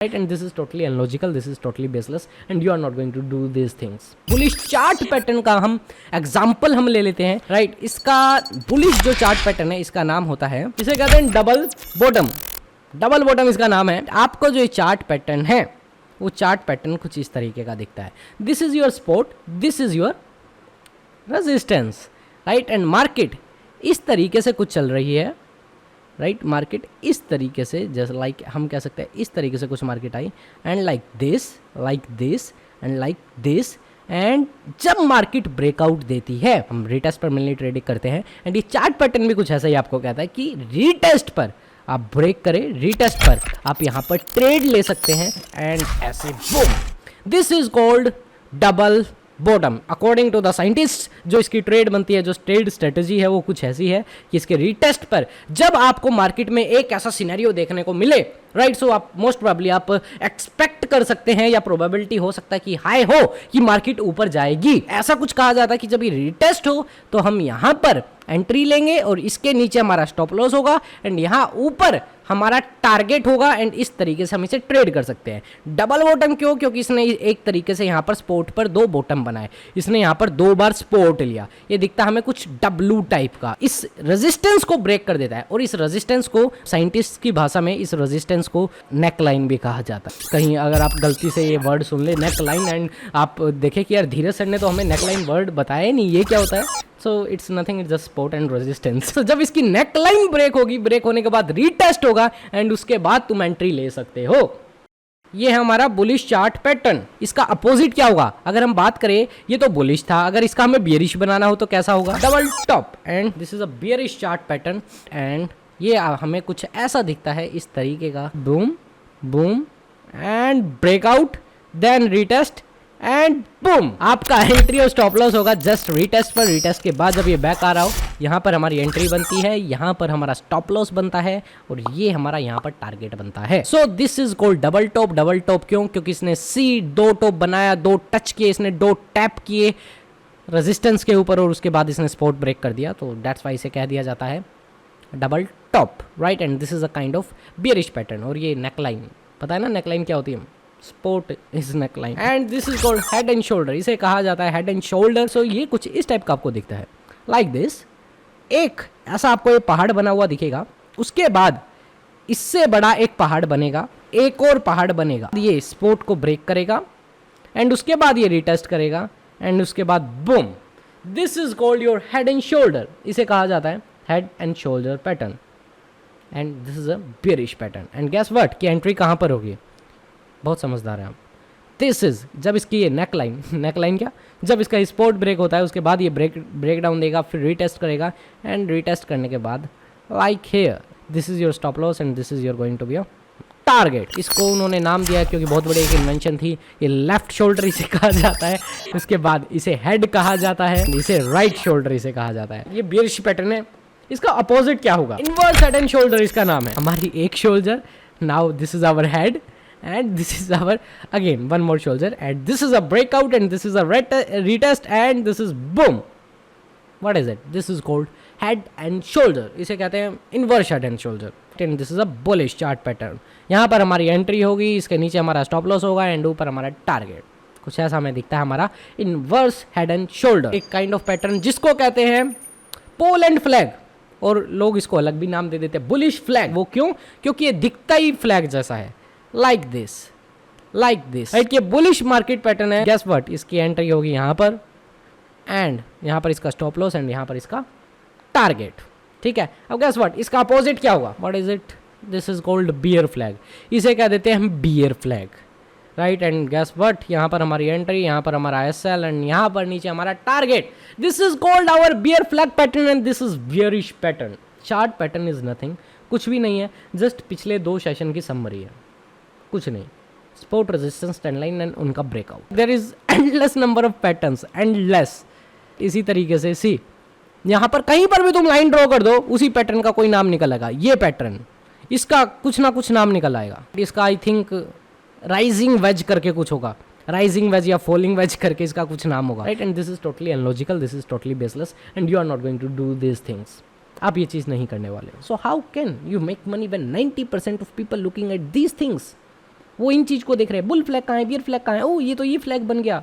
right? And this is totally unlogical, this is totally baseless, and you are not going to do these things. Bullish chart pattern का हम example हम ले लेते हैं, right? इसका bullish जो chart pattern है इसका नाम होता है, इसे कहते हैं डबल बॉटम। डबल बॉटम इसका नाम है। आपको जो ये चार्ट पैटर्न है वो चार्ट पैटर्न कुछ इस तरीके का दिखता है। This is your support, this is your resistance, right? And market इस तरीके से कुछ चल रही है, राइट? मार्केट इस तरीके से, जैसे लाइक हम कह सकते हैं इस तरीके से कुछ market I, and like this and like this, and जब मार्केट ब्रेकआउट देती है, हम रीटेस्ट पर मिलनी ट्रेडिंग करते हैं, एंड ये चार्ट पैटर्न भी कुछ ऐसा ही आपको कहता है कि रीटेस्ट पर आप ब्रेक करें, रीटेस्ट पर आप यहाँ पर ट्रेड ले सकते हैं, एंड ऐसे boom, this is called double bottom. According to the scientist जो इसकी ट्रेड बनती है, जो ट्रेड स्ट्रेटजी है वो कुछ ऐसी है कि इसके रीटेस्ट पर जब आपको मार्केट में एक ऐसा सिनेरियो देखने को मिले, राइट, सो आप मोस्ट प्रोबेबली आप एक्सपेक्ट कर सकते हैं या प्रोबेबिलिटी हो सकता है कि हाई हो कि मार्केट ऊपर जाएगी। ऐसा कुछ कहा जाता है कि जब ये रीटेस्ट हो तो हम यहाँ पर एंट्री लेंगे और इसके नीचे हमारा स्टॉप लॉस होगा, एंड यहाँ ऊपर हमारा टारगेट होगा, एंड इस तरीके से हम इसे ट्रेड कर सकते हैं। डबल बॉटम क्यों? क्योंकि इसने एक तरीके से यहाँ पर सपोर्ट पर दो बॉटम बनाए, इसने यहाँ पर दो बार सपोर्ट लिया, ये दिखता हमें कुछ डब्लू टाइप का, इस रेजिस्टेंस को ब्रेक कर देता है, और इस रेजिस्टेंस को साइंटिस्ट की भाषा में इस रेजिस्टेंस को नेक लाइन भी कहा जाता है। कहीं अगर आप गलती से ये वर्ड सुन ले नेक लाइन, एंड आप देखें कि यार धीरज सर ने तो हमें नेक लाइन वर्ड बताया ही नहीं, ये क्या होता है? So it's nothing, it's just support and resistance. तो जब इसकी नेक लाइन ब्रेक होगी, ब्रेक होने के बाद रीटेस्ट होगा, एंड उसके बाद तुम एंट्री ले सकते हो। ये है हमारा बुलिश चार्ट पैटर्न। इसका अपोजिट क्या होगा? अगर हम बात करें, ये तो बुलिश था, अगर इसका हमें बियरिश बनाना हो तो कैसा होगा? Double top, and this is a bearish chart pattern, and ये हमें कुछ ऐसा दिखता है इस तरीके का, boom boom and breakout, then retest and boom. आपका एंट्री और स्टॉप लॉस होगा जस्ट रीटेस्ट पर। रीटेस्ट के बाद जब ये बैक आ रहा हो, यहाँ पर हमारी एंट्री बनती है, यहाँ पर हमारा स्टॉप लॉस बनता है, और ये हमारा यहाँ पर टारगेट बनता है। So this is called double top. Double top क्यों? क्योंकि इसने सी दो टॉप बनाया, दो टच किए, इसने दो टैप किए रेजिस्टेंस के ऊपर, और उसके बाद इसने स्पॉट ब्रेक कर दिया, तो दैट्स वाई इसे कह दिया जाता है double top, right? And this is a kind of bearish pattern. और ये नेकलाइन, पता है ना नेकलाइन क्या होती है? Sport is neckline, and this is called head and shoulder. इसे कहा जाता है हेड एंड शोल्डर। सो ये कुछ इस टाइप का आपको दिखता है, लाइक दिस। एक ऐसा आपको ये पहाड़ बना हुआ दिखेगा, उसके बाद इससे बड़ा एक पहाड़ बनेगा, एक और पहाड़ बनेगा, ये स्पोर्ट को ब्रेक करेगा, एंड उसके बाद ये रिटेस्ट करेगा, एंड उसके बाद boom, this is called your head and shoulder. इसे कहा जाता है head and shoulder pattern, and this is a bearish pattern. And guess what की एंट्री कहाँ पर होगी? बहुत समझदार है आप। दिस इज जब इसकी ये नेकलाइन क्या, जब इसका स्पॉट ब्रेक होता है, उसके बाद ये ब्रेक डाउन देगा, फिर रीटेस्ट करेगा, एंड रीटेस्ट करने के बाद like here, this is your stop loss, and this is your going to be your target. इसको उन्होंने नाम दिया क्योंकि बहुत बड़ी एक इन्वेंशन थी, ये लेफ्ट शोल्डर इसे कहा जाता है, उसके बाद इसे हेड कहा जाता है, इसे राइट शोल्डर इसे कहा जाता है। ये बियरिश पैटर्न है। इसका अपोजिट क्या होगा? इनवर्स हेड एंड शोल्डर इसका नाम है। हमारी एक shoulder, now this is our head, and this is our again one more shoulder, and this is a breakout, and this is a retest, and this is boom. What is it? This is called head and shoulder. इसे कहते हैं inverse head and shoulder, and this is a bullish chart pattern. यहाँ पर हमारी entry होगी, इसके नीचे हमारा स्टॉप लॉस होगा, एंड ऊपर हमारा टारगेट। कुछ ऐसा हमें दिखता है हमारा इनवर्स हेड एंड शोल्डर, एक काइंड ऑफ पैटर्न जिसको कहते हैं पोल एंड फ्लैग, और लोग इसको अलग भी नाम दे देते हैं बुलिश फ्लैग। वो क्यों? क्योंकि ये दिखता ही फ्लैग जैसा है, लाइक दिस राइट। ये बुलिश मार्केट पैटर्न है। गेस व्हाट, इसकी एंट्री होगी यहाँ पर, एंड यहाँ पर इसका स्टॉप लॉस, एंड यहाँ पर इसका टारगेट, ठीक है? अब गेस व्हाट, इसका अपोजिट क्या होगा? What is it? This is called bear flag. इसे कह देते हैं हम bear flag, right? And guess what, यहाँ पर हमारी एंट्री, यहाँ पर हमारा एसएल, एंड यहाँ पर नीचे हमारा target. This is called our bear flag pattern, and this is bearish pattern. Chart pattern is nothing, कुछ भी नहीं है, जस्ट पिछले 2 सेशन की समरी है, कुछ नहीं। Support, resistance, trend line, and उनका breakout. There is endless number of patterns, endless. इसी तरीके से सी, यहाँ पर कहीं पर भी तुम लाइन ड्रॉ कर दो, उसी पैटर्न का कोई नाम निकल आएगा। ये पैटर्न, इसका कुछ ना कुछ नाम निकल आएगा। इसका आई थिंक राइजिंग वेज करके कुछ होगा, राइजिंग वेज या फॉलिंग वेज करके इसका कुछ नाम होगा, right? And this is totally unlogical, this is totally baseless, and you are not going to do this things. आप ये चीज़ नहीं करने वाले। So how can you make money when 90% of people looking at these things? वो इन चीज को देख रहे हैं, बुल फ्लैग कहाँ है, बियर फ्लैग कहाँ है, ओ ये तो ये फ्लैग बन गया,